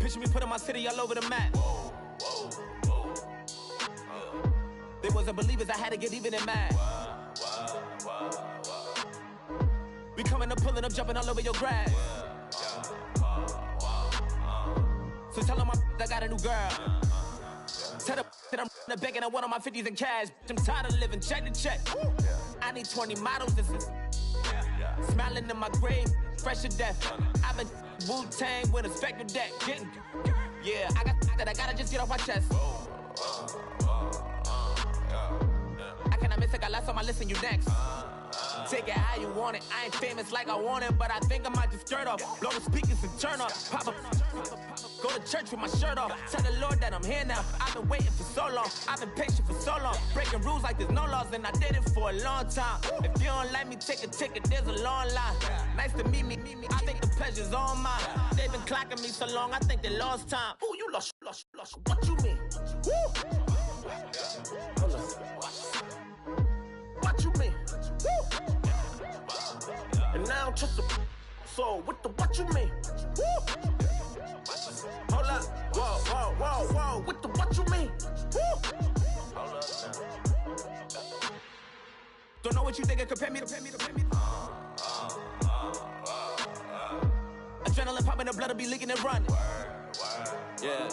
Picture me putting my city all over the map. They wasn't believers, I had to get even and mad. We coming up, pulling up, jumping all over your grass. So tell them I got a new girl. Tell them that I'm in the bank and I want all my 50s in cash. I'm tired of living check to check. I need 20 models, this is smiling in my grave, fresh to death. I've been Wu-Tang with a spectral deck. Yeah, I gotta just get off my chest. I cannot miss it, got last on my list and you next. Take it how you want it. I ain't famous like I want it, but I think I might just stir off. Blow the speakers and turn up. Pop up. Go to church with my shirt off. Tell the Lord that I'm here now. I've been waiting for so long. I've been patient for so long. Breaking rules like there's no laws, and I did it for a long time. If you don't like me, take a ticket. There's a long line. Nice to meet me. I think the pleasure's all mine. They've been clocking me so long, I think they lost time. Ooh, you lost. What you mean? Woo! What you mean? Woo! And now I don't trust the so what you mean? Woo! Hold up, whoa, what you mean? Woo! Don't know what you think it compare me to. Adrenaline popping, the blood'll be leaking and running. Yeah.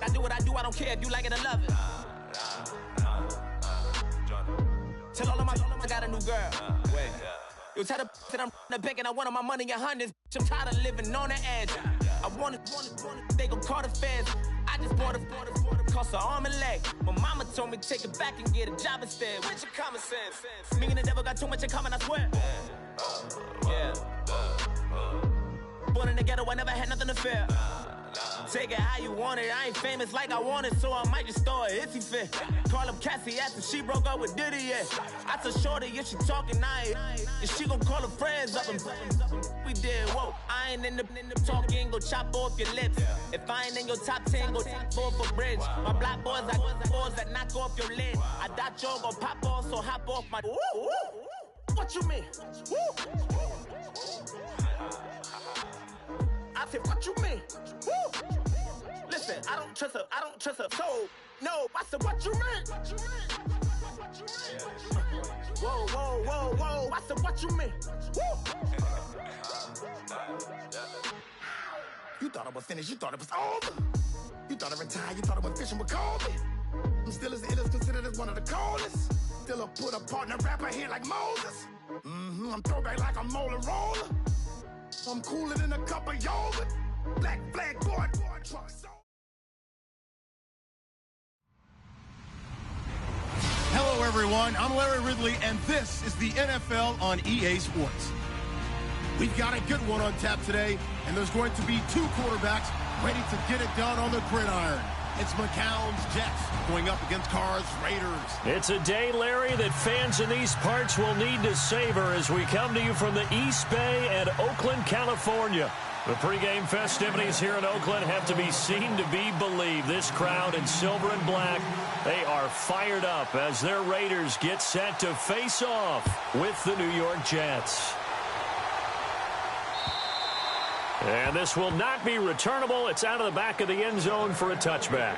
I do what I do, I don't care if you like it or love it. Tell all of my I got a new girl. Wait. You tell the that I'm in the bank and I want all my money in hundreds. I'm tired of living on the edge. I want it, they gon' call the feds. I just bought it, cost an arm and leg. My mama told me take it back and get a job instead. Where's your common sense? Me and the devil got too much in common, I swear. Yeah. Born in the ghetto, I never had nothing to fear. Take it how you want it. I ain't famous like I want it, so I might just throw a hissy fit. Call up Cassie after she broke up with Diddy, yeah. I told Shorty if she talking, I ain't. And she gon' call her friends up and we did, whoa. I ain't in the talking, go chop off your lips. If I ain't in your top 10, go top 4 for bridge. My black boys, I got boys that knock off your lid. I thought y'all gon' pop off, so hop off my. What you mean? I said, what you mean? Woo! Listen, I don't trust her, so, no, I said, what you mean? Whoa, I said, what you mean? Woo! You thought I was finished, you thought it was over. You thought I retired, you thought I was fishing with Kobe. I'm still as ill as considered as one of the coldest. Still a put a partner rapper here like Moses. I'm throwback like a molar roller. I'm cooler than a cup of yogurt. Black flag board truck. Hello, everyone. I'm Larry Ridley, and this is the NFL on EA Sports. We've got a good one on tap today, and there's going to be two quarterbacks ready to get it done on the gridiron. It's McCown's Jets going up against Carr's Raiders. It's a day, Larry, that fans in these parts will need to savor as we come to you from the East Bay and Oakland, California. The pregame festivities here in Oakland have to be seen to be believed. This crowd in silver and black, they are fired up as their Raiders get set to face off with the New York Jets. And this will not be returnable. It's out of the back of the end zone for a touchback.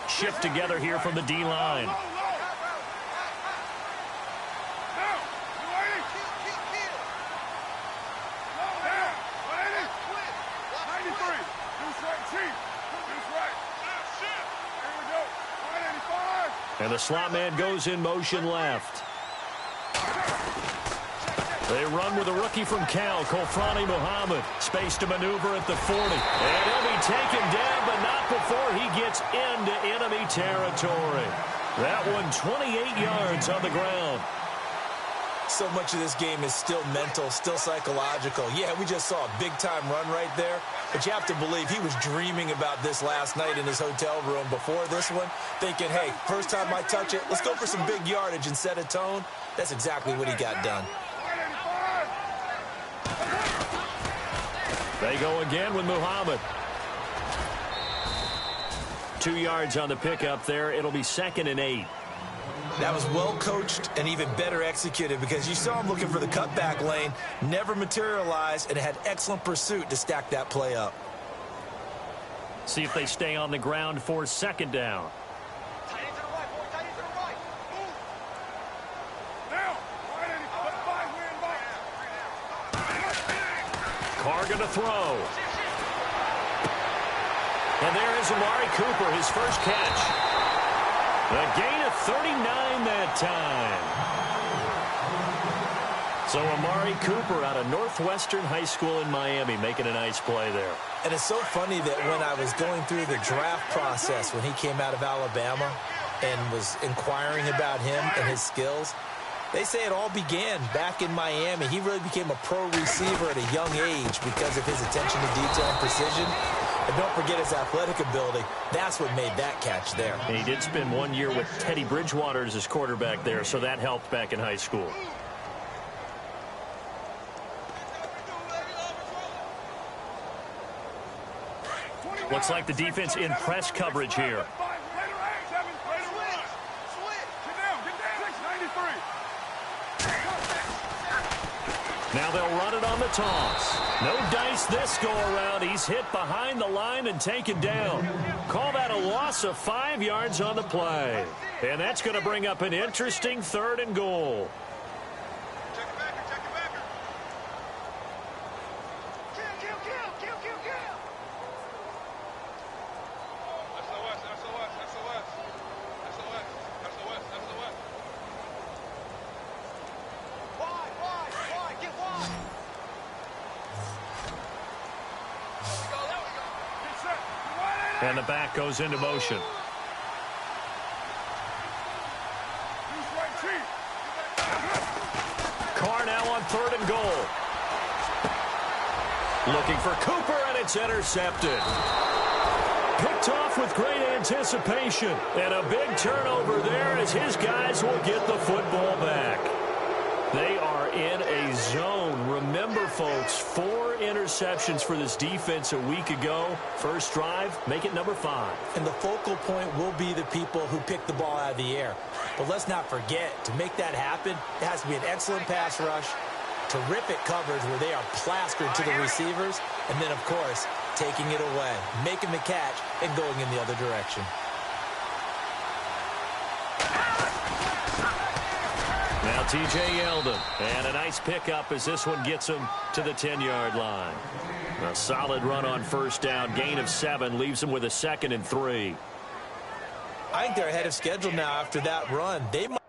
Shift together here from the D-line. And the slot man goes in motion left. They run with a rookie from Cal, Kofrani Muhammad. Space to maneuver at the 40. And he'll be taken down, but not before he gets into enemy territory. That one 28 yards on the ground. So much of this game is still mental, still psychological. Yeah, we just saw a big-time run right there, but you have to believe he was dreaming about this last night in his hotel room before this one, thinking, hey, first time I touch it, let's go for some big yardage and set a tone. That's exactly what he got done. They go again with Muhammad. 2 yards on the pickup there. It'll be 2nd and 8. That was well coached and even better executed because you saw him looking for the cutback lane, never materialized, and had excellent pursuit to stack that play up. See if they stay on the ground for 2nd down. Carr going to throw. And there is Amari Cooper, his first catch. A gain of 39 that time. So Amari Cooper out of Northwestern High School in Miami making a nice play there. And it's so funny that when I was going through the draft process when he came out of Alabama and was inquiring about him and his skills, they say it all began back in Miami. He really became a pro receiver at a young age because of his attention to detail and precision. And don't forget his athletic ability. That's what made that catch there. And he did spend 1 year with Teddy Bridgewater as his quarterback there, so that helped back in high school. Looks like the defense in press coverage here. Now they'll run it on the toss. No dice this go-around. He's hit behind the line and taken down. Call that a loss of 5 yards on the play. And that's going to bring up an interesting 3rd and goal. And the back goes into motion. Carr now on 3rd and goal. Looking for Cooper, and it's intercepted. Picked off with great anticipation. And a big turnover there as his guys will get the football back. They are in a zone. Remember, folks, 4 interceptions for this defense a week ago. First drive, make it number 5. And the focal point will be the people who pick the ball out of the air. But let's not forget, to make that happen, it has to be an excellent pass rush, terrific coverage where they are plastered to the receivers, and then, of course, taking it away, making the catch, and going in the other direction. Now T.J. Yeldon, and a nice pickup as this one gets him to the 10-yard line. A solid run on first down, gain of 7, leaves him with a 2nd and 3. I think they're ahead of schedule now after that run. They might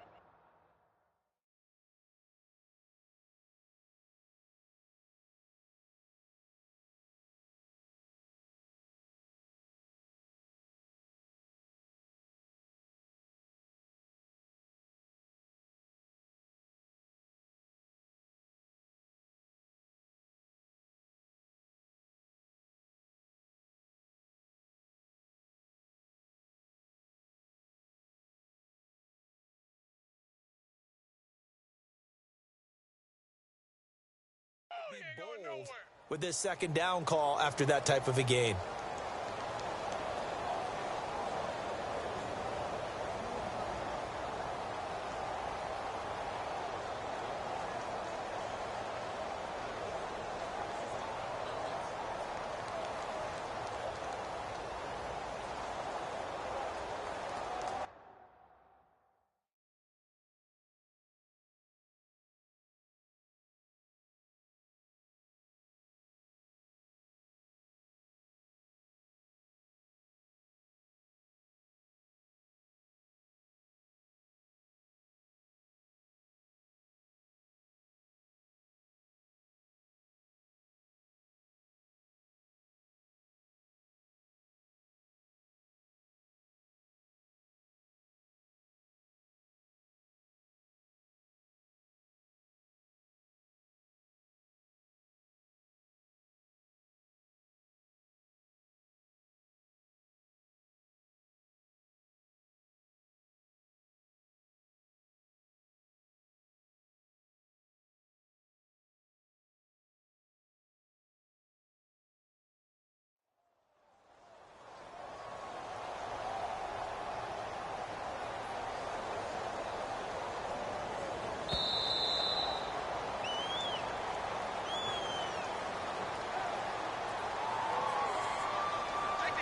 be bold with this 2nd down call after that type of a gain.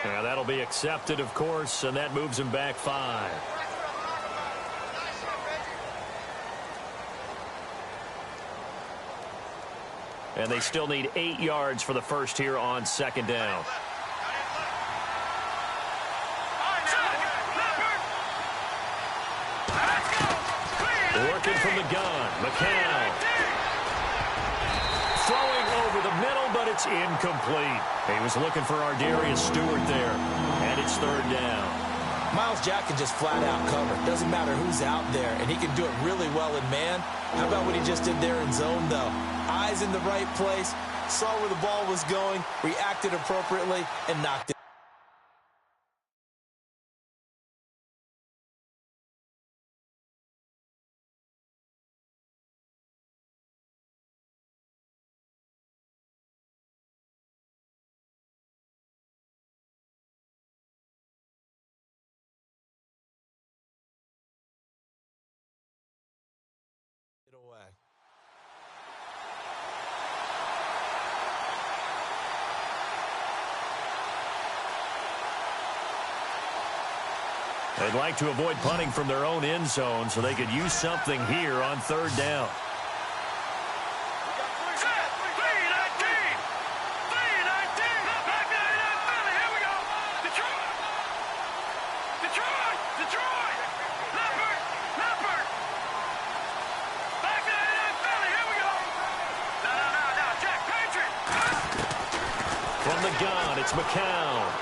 Yeah, that'll be accepted, of course, and that moves him back 5. And they still need 8 yards for the first here on 2nd down. Working from the gun, McCown. Throwing over the middle, but it's incomplete. He was looking for Ardarius Stewart there, and it's 3rd down. Myles Jack can just flat out cover. Doesn't matter who's out there, and he can do it really well in man. How about what he just did there in zone, though? Eyes in the right place, saw where the ball was going, reacted appropriately, and knocked it. Away. They'd like to avoid punting from their own end zone so they could use something here on 3rd down. From the gun, it's McCown.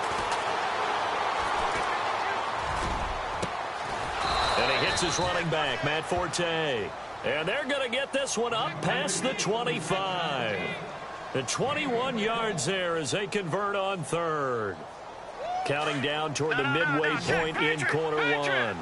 And he hits his running back, Matt Forte. And they're going to get this one up past the 25. The 21 yards there as they convert on 3rd. Counting down toward the midway point in quarter 1.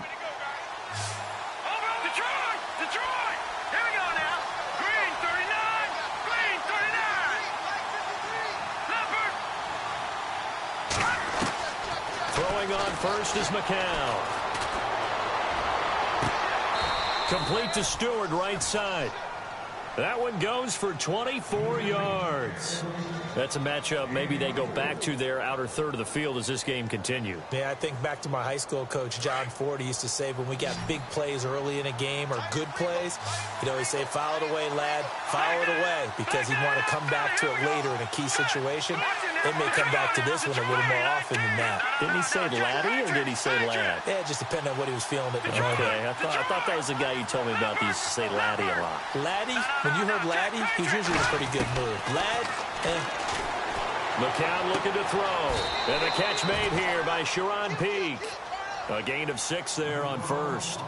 Throwing on first is McCown. Complete to Stewart, right side. That one goes for 24 yards. That's a matchup maybe they go back to their outer third of the field as this game continues. Yeah, I think back to my high school coach, John Ford. He used to say when we got big plays early in a game or good plays, he'd always say, foul it away, lad, foul it away, because he'd want to come back to it later in a key situation. They may come back to this one a little more often than that. Didn't he say laddie or did he say lad? Yeah, it just depended on what he was feeling at the moment. Okay, I thought that was the guy you told me about. He used to say laddie a lot. Laddie, when you heard laddie, he's usually in a pretty good mood. Lad, McCown looking to throw. And the catch made here by Sharon Peak. A gain of 6 there on first.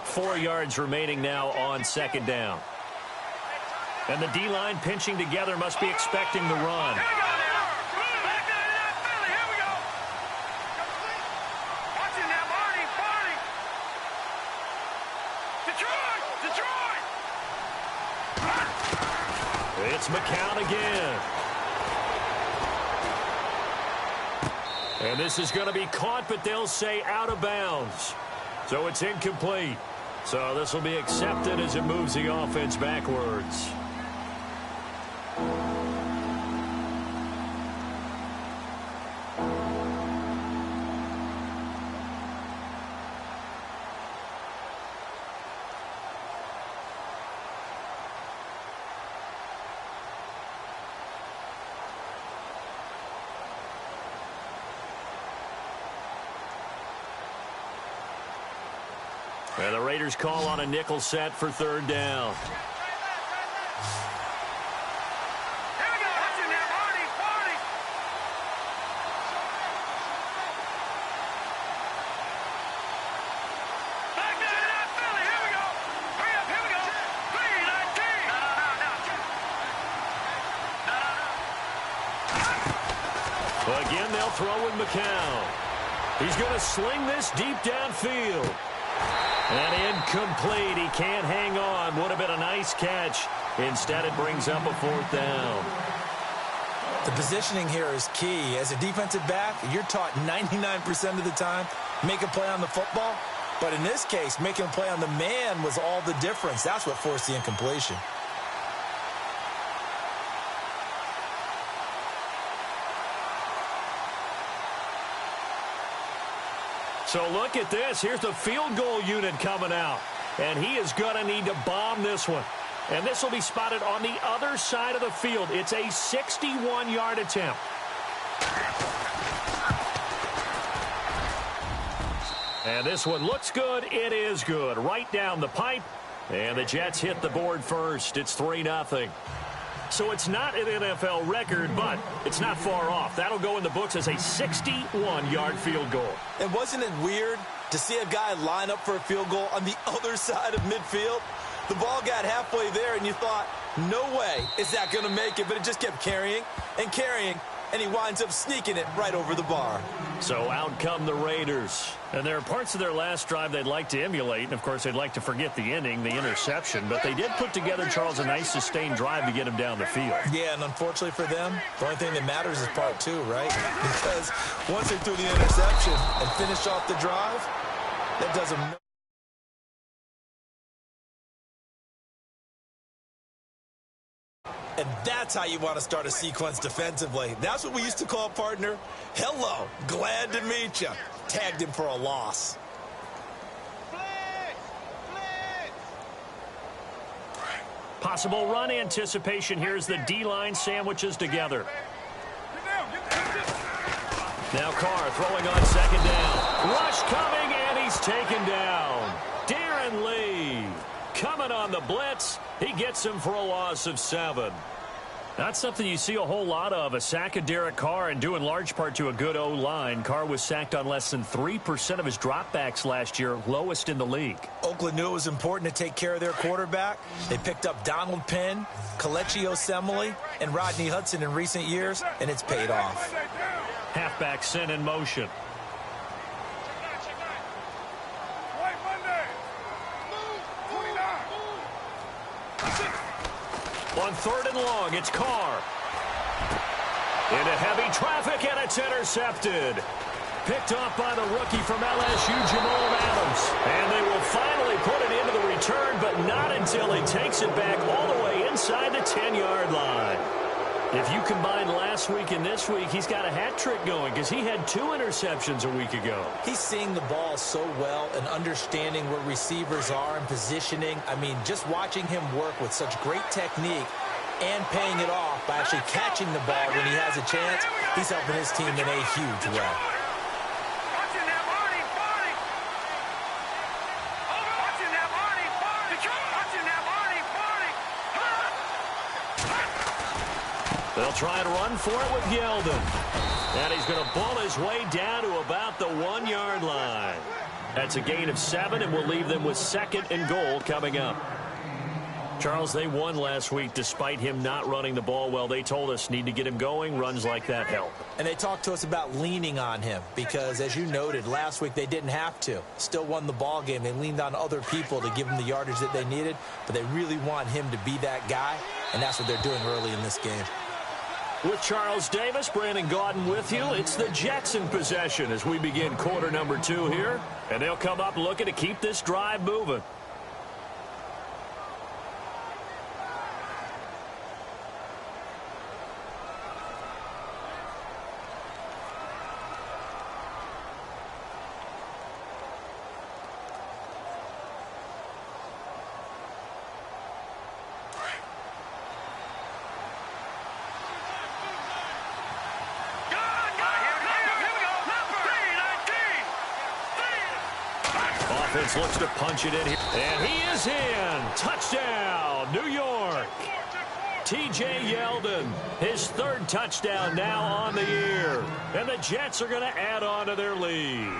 Four yards remaining now on second down. And the D-line pinching together must be expecting the run. It's McCown again. And this is going to be caught, but they'll say out of bounds. So it's incomplete. So this will be accepted as it moves the offense backwards. And the Raiders call on a nickel set for third down. Again, they'll throw with McCown. He's going to sling this deep downfield. And incomplete. He can't hang on. Would have been a nice catch. Instead, it brings up a fourth down. The positioning here is key. As a defensive back, you're taught 99% of the time, make a play on the football. But in this case, making a play on the man was all the difference. That's what forced the incompletion. So look at this. Here's the field goal unit coming out. And he is going to need to bomb this one. And this will be spotted on the other side of the field. It's a 61-yard attempt. And this one looks good. It is good. Right down the pipe. And the Jets hit the board first. It's 3-0. So it's not an NFL record, but it's not far off. That'll go in the books as a 61-yard field goal. And wasn't it weird to see a guy line up for a field goal on the other side of midfield? The ball got halfway there, and you thought, no way is that going to make it. But it just kept carrying and carrying, and he winds up sneaking it right over the bar. So out come the Raiders. And there are parts of their last drive they'd like to emulate. And, of course, they'd like to forget the inning, the interception. But they did put together, Charles, a nice sustained drive to get him down the field. Yeah, and unfortunately for them, the only thing that matters is part two, right? Because once they threw the interception and finished off the drive, that does them no. And that's how you want to start a sequence defensively. That's what we used to call, partner, hello, glad to meet you. Tagged him for a loss. Possible run anticipation. Here's the D-line sandwiches together. Now Carr throwing on second down. Rush coming, and he's taken down. Darren Lee coming on the blitz. He gets him for a loss of 7. Not something you see a whole lot of, a sack of Derek Carr, and due in large part to a good O-line. Carr was sacked on less than 3% of his dropbacks last year, lowest in the league. Oakland knew it was important to take care of their quarterback. They picked up Donald Penn, Kelechi Osemele, and Rodney Hudson in recent years, and it's paid off. Halfback sent in motion. On 3rd and long, it's Carr. Into heavy traffic, and it's intercepted. Picked off by the rookie from LSU, Jamal Adams. And they will finally put it into the return, but not until he takes it back all the way inside the 10-yard line. If you combine last week and this week, he's got a hat trick going because he had 2 interceptions a week ago. He's seeing the ball so well and understanding where receivers are and positioning. I mean, just watching him work with such great technique and paying it off by actually catching the ball when he has a chance, he's helping his team in a huge way. They'll try to run for it with Yeldon. And he's going to ball his way down to about the 1-yard line. That's a gain of 7, and will leave them with 2nd and goal coming up. Charles, they won last week despite him not running the ball well. They told us need to get him going. Runs like that help. And they talked to us about leaning on him because, as you noted, last week they didn't have to. Still won the ball game. They leaned on other people to give them the yardage that they needed, but they really want him to be that guy, and that's what they're doing early in this game. With Charles Davis, Brandon Gaudin with you. It's the Jets in possession as we begin quarter number 2 here. And they'll come up looking to keep this drive moving. Offense looks to punch it in here. And he is in. Touchdown, New York. T.J. Yeldon, his 3rd touchdown now on the year. And the Jets are going to add on to their lead.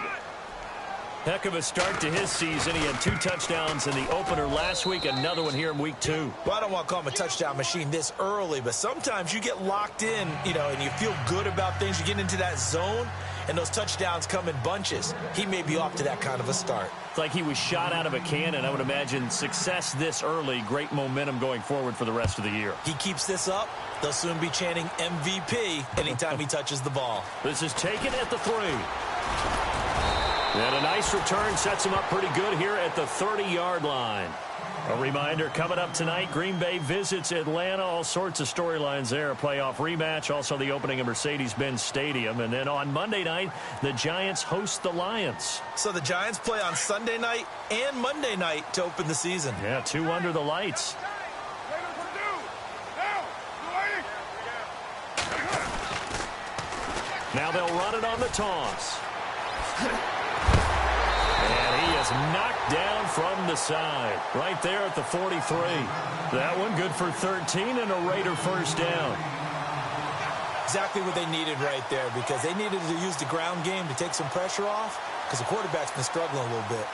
Heck of a start to his season. He had 2 touchdowns in the opener last week, another one here in week 2. Well, I don't want to call him a touchdown machine this early, but sometimes you get locked in, and you feel good about things. You get into that zone, and those touchdowns come in bunches. He may be off to that kind of a start. It's like he was shot out of a cannon. I would imagine success this early, great momentum going forward for the rest of the year. He keeps this up, they'll soon be chanting MVP anytime he touches the ball. This is taken at the 3. And a nice return sets him up pretty good here at the 30-yard line. A reminder, coming up tonight, Green Bay visits Atlanta. All sorts of storylines there. A playoff rematch, also the opening of Mercedes-Benz Stadium. And then on Monday night, the Giants host the Lions. So the Giants play on Sunday night and Monday night to open the season. Yeah, 2 under the lights. Now they'll run it on the toss. And he is knocked down from the side. Right there at the 43. That one good for 13 and a Raider first down. Exactly what they needed right there, because they needed to use the ground game to take some pressure off, because the quarterback's been struggling a little bit.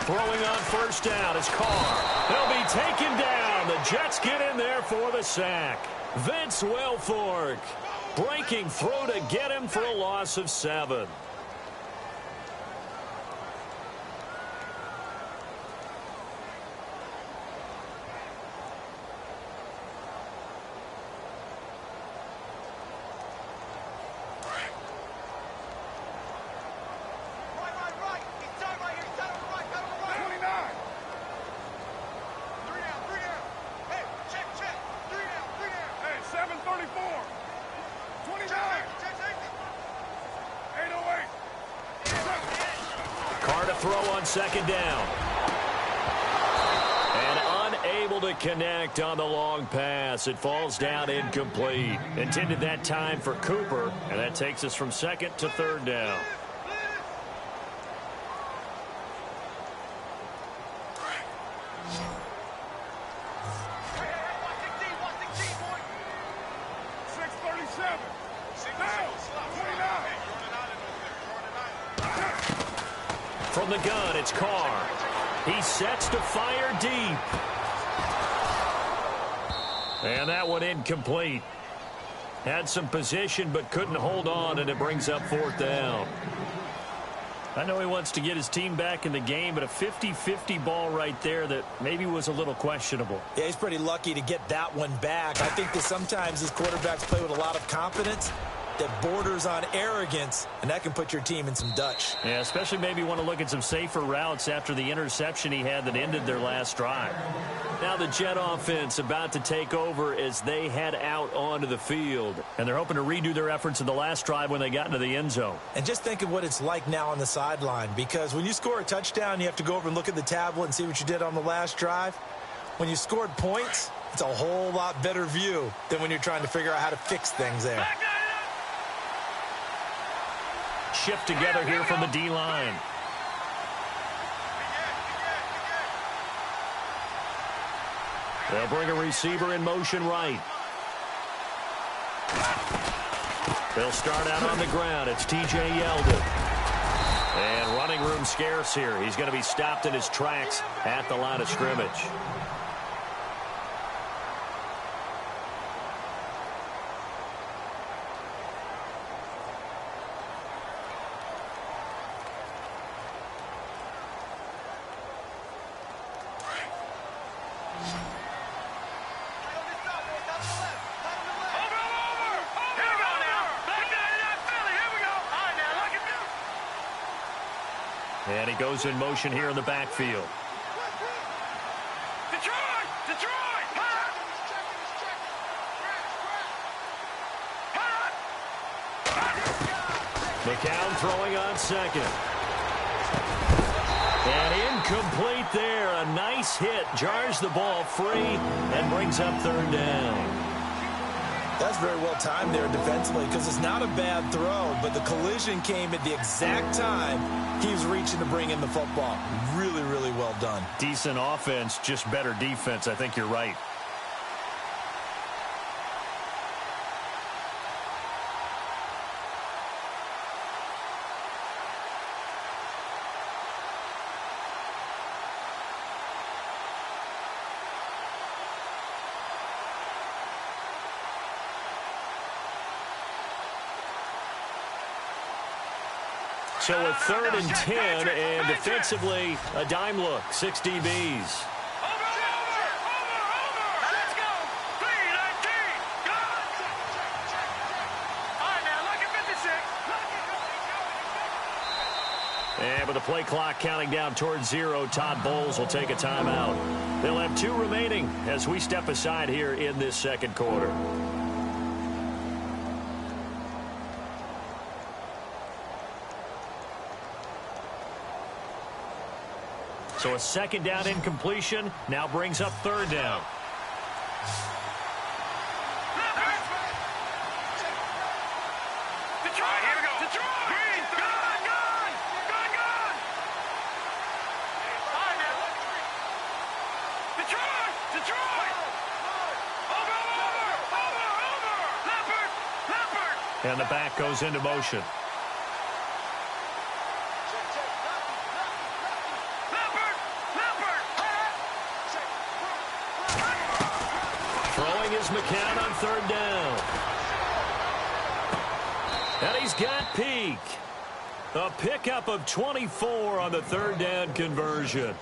Throwing on first down is Carr. They'll be taken down. The Jets get in there for the sack. Vince Wilfork breaking through to get him for a loss of 7. Throw on second down. And unable to connect on the long pass. It falls down incomplete. Intended that time for Cooper, and that takes us from second to third down. From the gun, it's Carr. He sets to fire deep. And that one incomplete. Had some position but couldn't hold on, and it brings up fourth down. I know he wants to get his team back in the game, but a 50-50 ball right there that maybe was a little questionable. Yeah, he's pretty lucky to get that one back. I think that sometimes his quarterbacks play with a lot of confidence that borders on arrogance, and that can put your team in some Dutch. Yeah, especially maybe want to look at some safer routes after the interception he had that ended their last drive. Now the Jet offense about to take over as they head out onto the field. And they're hoping to redo their efforts in the last drive when they got into the end zone. And just think of what it's like now on the sideline, because when you score a touchdown, you have to go over and look at the tablet and see what you did on the last drive. When you scored points, it's a whole lot better view than when you're trying to figure out how to fix things there. Shift together here from the D-line. They'll bring a receiver in motion right. They'll start out on the ground. It's T.J. Yeldon. And running room scarce here. He's going to be stopped in his tracks at the line of scrimmage. And he goes in motion here in the backfield. McCown throwing on second. And incomplete there. A nice hit. Jars the ball free and brings up third down. That's very well timed there defensively because it's not a bad throw, but the collision came at the exact time he was reaching to bring in the football. Really, really well done. Decent offense, just better defense. I think you're right. So a 3rd and 10, and defensively, a dime look, 6 DBs. Let's go. 3-19. Go. All right, now, look at 56. And with the play clock counting down towards 0, Todd Bowles will take a timeout. They'll have 2 remaining as we step aside here in this second quarter. So a 2nd down incompletion now brings up 3rd down. Detroit, here we go. Detroit. Green, gone. All right, now. Detroit. Over. Leopard. And the back goes into motion. McCown on 3rd down. And he's got Peak. A pickup of 24 on the 3rd down conversion.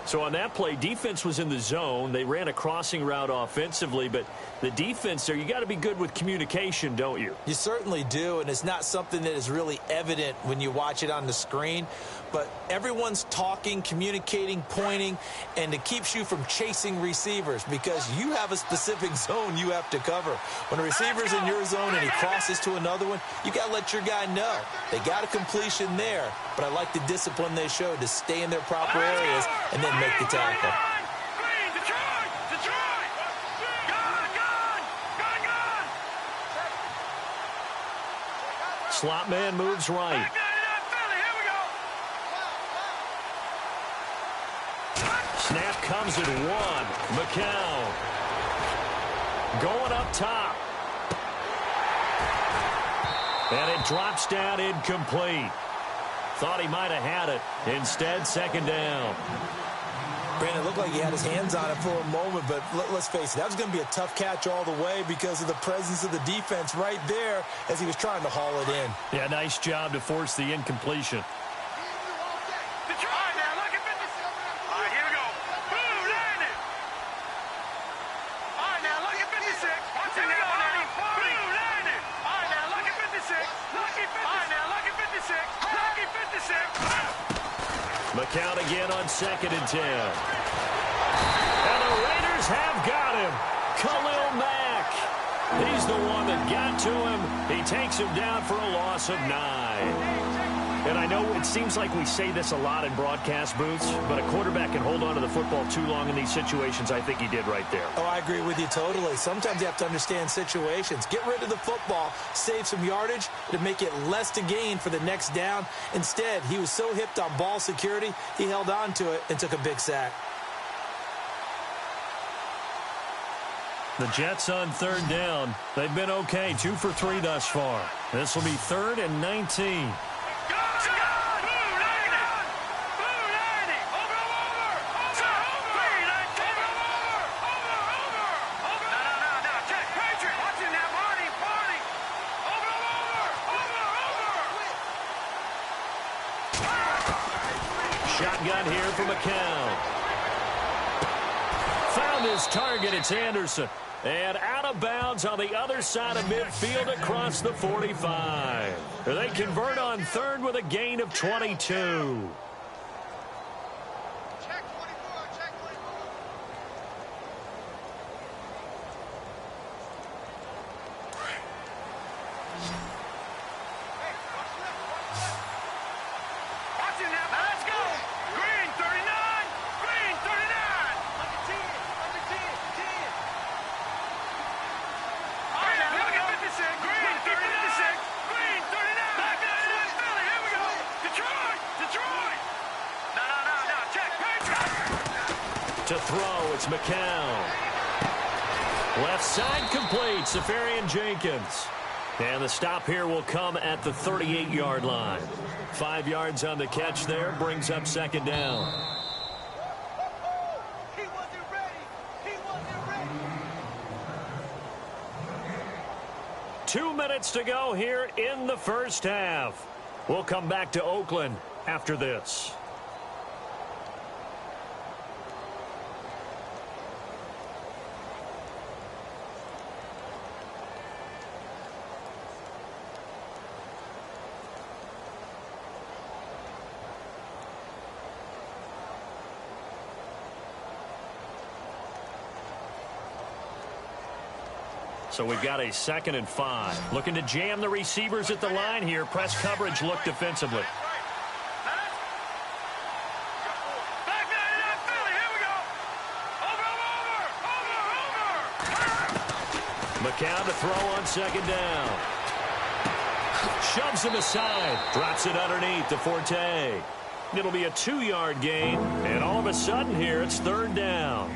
So on that play, defense was in the zone. They ran a crossing route offensively, but the defense there, you got to be good with communication, don't you? You certainly do, and it's not something that is really evident when you watch it on the screen. But everyone's talking, communicating, pointing, and it keeps you from chasing receivers because you have a specific zone you have to cover. When a receiver's in your zone and he crosses to another one, you got to let your guy know. They got a completion there, but I like the discipline they showed to stay in their proper areas and then make the tackle. Green, Detroit. Gone. Slot man moves right. Snap comes at 1. McCown going up top. And it drops down incomplete. Thought he might have had it. Instead, 2nd down. Brandon, it looked like he had his hands on it for a moment, but let's face it, that was going to be a tough catch all the way because of the presence of the defense right there as he was trying to haul it in. Yeah, nice job to force the incompletion. McCown again on 2nd and 10. And the Raiders have got him. Khalil Mack. He's the one that got to him. He takes him down for a loss of 9. And I know it seems like we say this a lot in broadcast booths, but a quarterback can hold on to the football too long in these situations. I think he did right there. Oh, I agree with you totally. Sometimes you have to understand situations. Get rid of the football, save some yardage to make it less to gain for the next down. Instead, he was so hipped on ball security, he held on to it and took a big sack. The Jets on 3rd down. They've been okay, 2 for 3 thus far. This will be 3rd and 19. Shotgun here for McCown. Found his target. It's Anderson. And out of bounds on the other side of midfield across the 45. They convert on 3rd with a gain of 22. To throw, it's McCown. Left side complete, Safarian Jenkins. And the stop here will come at the 38-yard line. 5 yards on the catch there, brings up second down. He wasn't ready. He wasn't ready. 2 minutes to go here in the first half. We'll come back to Oakland after this. So we've got a 2nd and 5. Looking to jam the receivers at the line here. Press coverage look defensively. Back nine, Philly. Here we go. Over. McCown to throw on second down. Shoves him aside. Drops it underneath to Forte. It'll be a 2-yard gain. And all of a sudden here, it's 3rd down.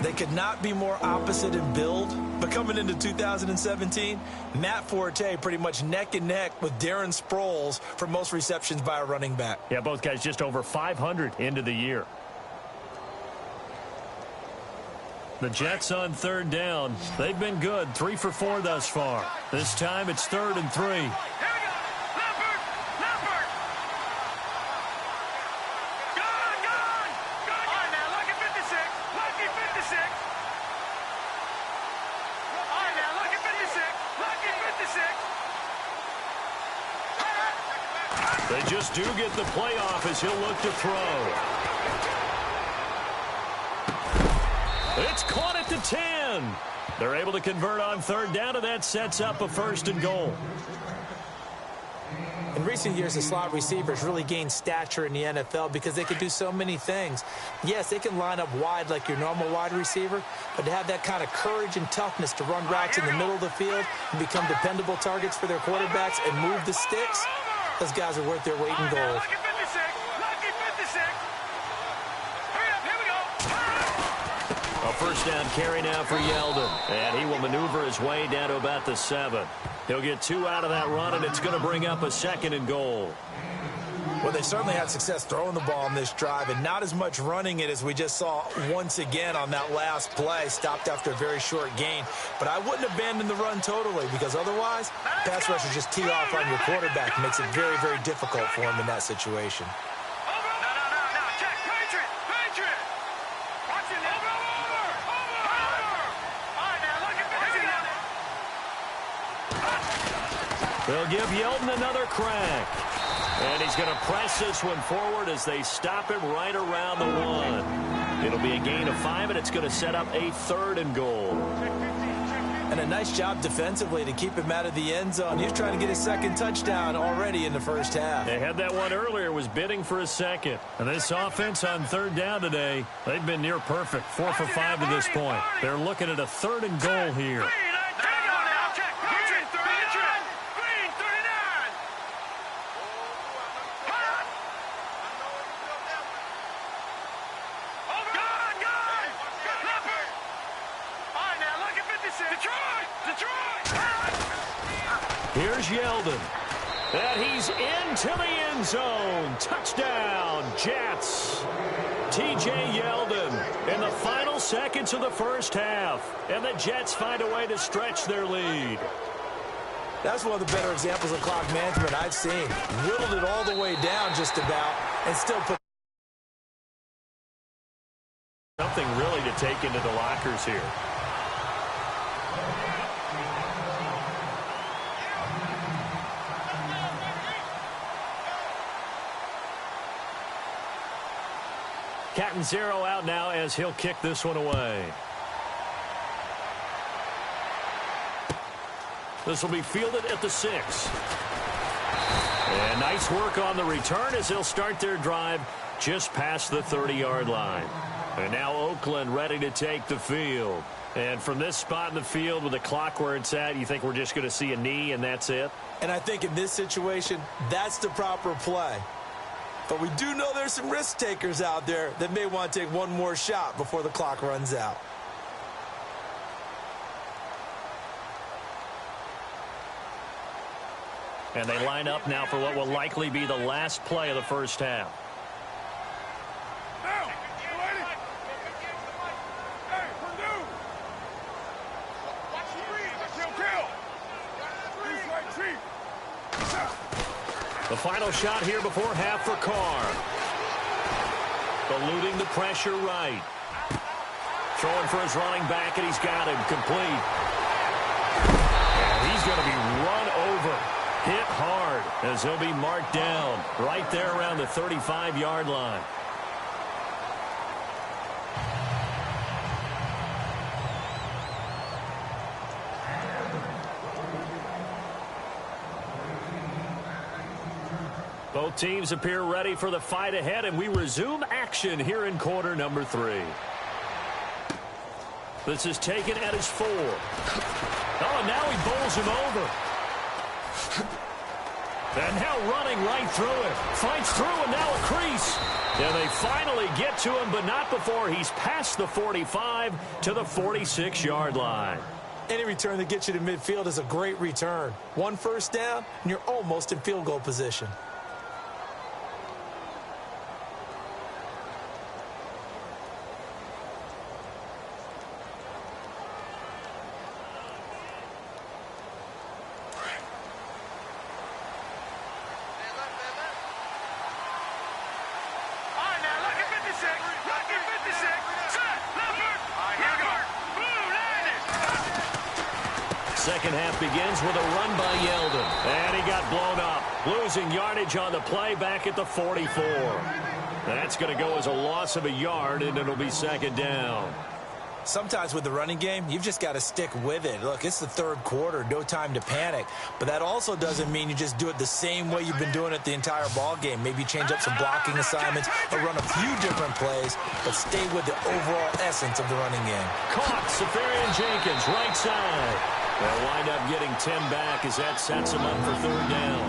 They could not be more opposite in build, but coming into 2017, Matt Forte pretty much neck and neck with Darren Sproles for most receptions by a running back. Yeah, both guys just over 500 into the year. The Jets on 3rd down. They've been good, 3 for 4 thus far. This time it's 3rd and 3. Here we go. Leopard. Leopard. Gone. Gone. Gone. All right, now, lucky 56. Lucky 56. All right, now, lucky 56. Lucky 56. They just do get the playoff as he'll look to throw. It's caught at the 10. They're able to convert on 3rd down, and that sets up a 1st and goal. In recent years, the slot receivers really gained stature in the NFL because they could do so many things. Yes, they can line up wide like your normal wide receiver, but to have that kind of courage and toughness to run routes in the middle of the field and become dependable targets for their quarterbacks and move the sticks, those guys are worth their weight in gold. Lucky 56. Lucky 56. Hurry up. Here we go. A 1st down carry now for Yeldon, and he will maneuver his way down to about the 7. He'll get 2 out of that run, and it's going to bring up a 2nd and goal. Well, they certainly had success throwing the ball on this drive, and not as much running it as we just saw once again on that last play. Stopped after a very short gain. But I wouldn't abandon the run totally, because otherwise, pass rushers just tee off on your quarterback. Makes it very, very difficult for him in that situation. Over. No. Check. Patriot. Patriot. Watch it. Over. All right, now, lucky 56. They'll give Yeldon another crack. And he's going to press this one forward as they stop him right around the 1. It'll be a gain of 5, and it's going to set up a 3rd and goal. And a nice job defensively to keep him out of the end zone. He was trying to get his 2nd touchdown already in the first half. They had that one earlier, was bidding for a 2nd. And this offense on 3rd down today, they've been near perfect, 4 for 5 to this point. They're looking at a 3rd and goal here. Here's Yeldon. And he's into the end zone. Touchdown, Jets. T.J. Yeldon in the final seconds of the first half. And the Jets find a way to stretch their lead. That's one of the better examples of clock management I've seen. Whittled it all the way down just about and still put something really to take into the lockers here. Catanzaro out now as he'll kick this one away. This will be fielded at the 6. And nice work on the return as they'll start their drive just past the 30-yard line. And now Oakland ready to take the field. And from this spot in the field with the clock where it's at, you think we're just going to see a knee and that's it? And I think in this situation, that's the proper play. But we do know there's some risk takers out there that may want to take one more shot before the clock runs out. And they line up now for what will likely be the last play of the first half. The final shot here before half for Carr. Eluding the pressure right. Throwing for his running back, and he's got him complete. And he's going to be run over. Hit hard as he'll be marked down right there around the 35-yard line. Both teams appear ready for the fight ahead, and we resume action here in quarter number 3. This is taken at his 4. Oh, and now he bowls him over. And now running right through it. Fights through, and now a crease. And they finally get to him, but not before he's past the 45 to the 46-yard line. Any return that gets you to midfield is a great return. One first down, and you're almost in field goal position. Second half begins with a run by Yeldon. And he got blown up. Losing yardage on the play back at the 44. That's going to go as a loss of a yard, and it'll be second down. Sometimes with the running game, you've just got to stick with it. Look, it's the third quarter, no time to panic. But that also doesn't mean you just do it the same way you've been doing it the entire ball game. Maybe change up some blocking assignments or run a few different plays, but stay with the overall essence of the running game. Caught, Safarian Jenkins, right side. They'll wind up getting 10 back as that sets them up for third down.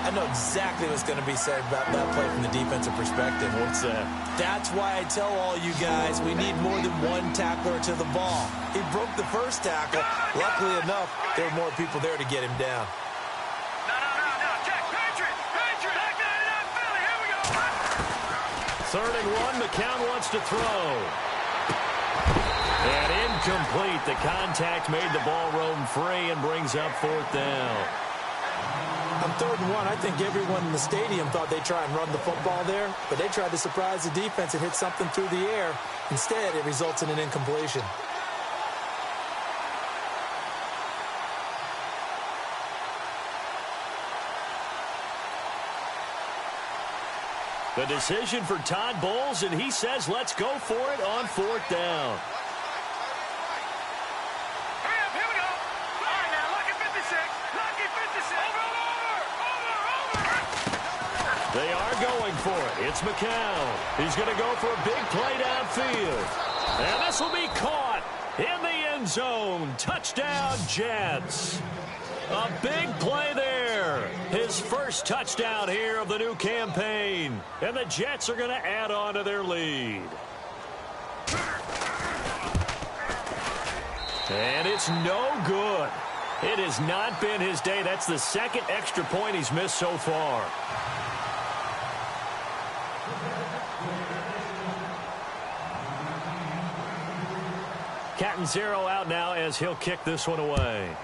I know exactly what's going to be said about that play from the defensive perspective. What's that? That's why I tell all you guys we need more than one tackler to the ball. He broke the first tackle. Luckily enough, there were more people there to get him down. No. Check. Patriot. Back that Philly. Here we go. 3rd and 1. McCown wants to throw. And incomplete. The contact made the ball roam free and brings up 4th down. On 3rd and 1, I think everyone in the stadium thought they'd try and run the football there, but they tried to surprise the defense and hit something through the air. Instead, it results in an incompletion. The decision for Todd Bowles, and he says let's go for it on 4th down. They are going for it. It's McCown. He's going to go for a big play downfield. And this will be caught in the end zone. Touchdown, Jets. A big play there. His first touchdown here of the new campaign. And the Jets are going to add on to their lead. And it's no good. It has not been his day. That's the second extra point he's missed so far. Catanzaro out now as he'll kick this one away.